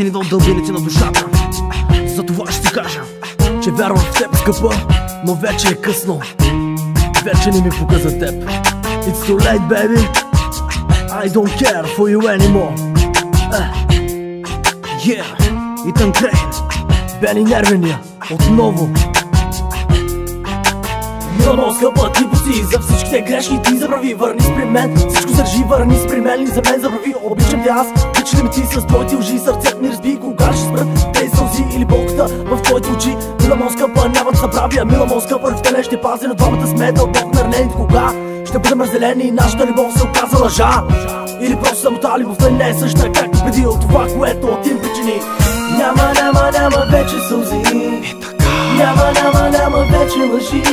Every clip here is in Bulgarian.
донесени до дълбините на душата. Затова ще ти кажа, че вярвам в теб, скъпа, но вече е късно. Вече не ми пука за теб. It's too late, baby. I don't care for you anymore. Yeah, Итан Крейн, Бели Нервения, отново. Милано, скъпа, ти пусти за всичките грешки, ти забрави, върни с при мен. Всичко държи, върни с при мен и за мен забрави. Обичам те аз, обичам ти с твоите лъжи. Сърцето ми разби, кога ще спрат тези сълзи или болката в твоите очи. Милано, скъпа, няма да забравя. Милано, скъпа, ръката ще пази, на двамата сме дълбоко наранени. Кога ще бъдем разделени и нашата любов се оказа лъжа? Или просто самота, любовта не е съща, както преди от това, което от им причини. Няма вече сълзи. Няма вече лъжи.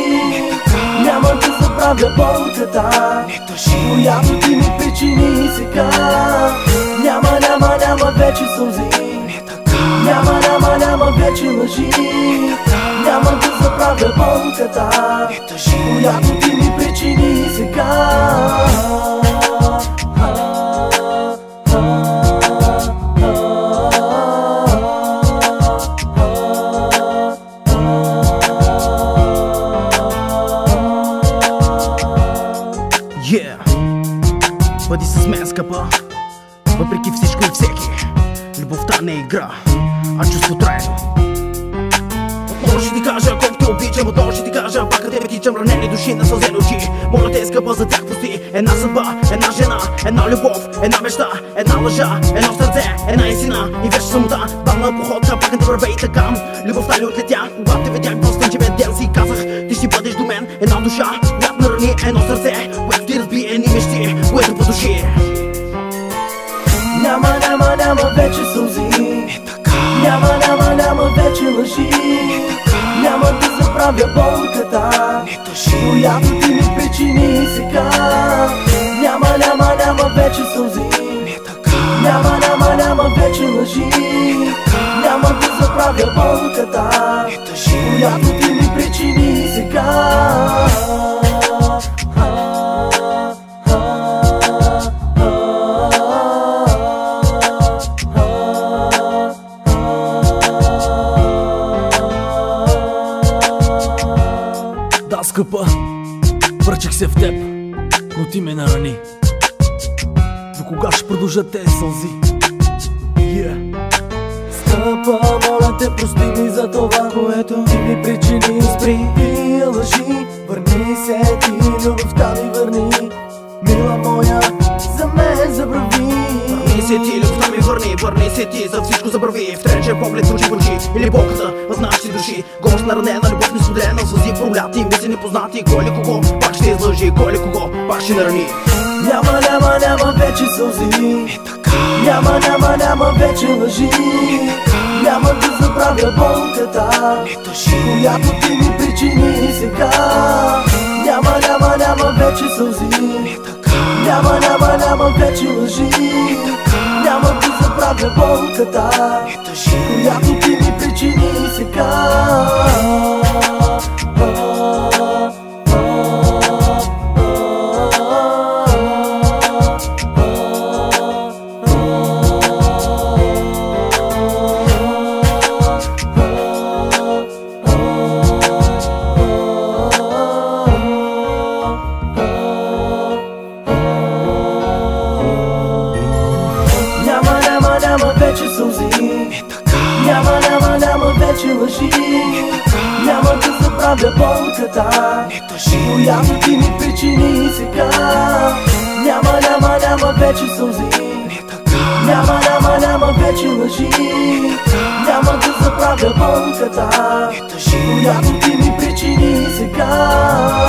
Няма да забравя болката, която ти ми причини сега. Няма вече сълзи. Няма вече лъжи. Няма да забравя болката, която ти ми причини сега. Бъди с мен, скъпа, въпреки всичко и всеки. Любовта не е игра, а чувство трайно. Отново ще ти кажа колко те обичам, отново ще ти кажа пак къде ме тичам, ранени души на сълзени очи. Моля те, скъпа, за тях пусти една съдба, една жена, една любов, една мечта, една лъжа, едно сърце, една истина и вече самота. Бавна походка, пак не вървей така. Любовта ли отлетя, когато те видях в слънчевия ден, си казах, ти ще бъдеш до мен. Една душа, която нарани, едно сърце, което ти разби, едни мечти, което подуши. Няма вече сълзи. Няма вече лъжи. Няма да забравя болката, която ти ми причини сега. Няма вече сълзи. Няма вече лъжи. Няма да забравя болката, която ти ми причини сега. Да, скъпа, върчих се в теб, но ти ме нарани. До кога ще продължат тези сълзи? Скъпа, моля те, прости ми за това, което ти ми причини. Спри и лъжи, върни се ти, любовта ми върни. Мила моя, за мен забрави. Върни се ти, любовта ми върни се ти, за всичко забрави. Втренчен поглед, очи в очи, или болката в нашите души. Гост наранена, любов несподелена, сълзи проляти, мисли непознати. Кой ли кого пак ще излъжи, кой ли кого пак ще нарани. Няма вече сълзи. Няма вече лъжи. Няма да забравя болката, която ти ми причини сега. Няма вече сълзи. Няма вече лъжи. Няма да забравя болката, която ти ми причини сега. Няма вече сълзи. Няма вече лъжи. Няма да забравя болката, която ти ми причини сега. Няма вече сълзи. Няма вече лъжи. Няма да забравя болката, която ти ми причини сега.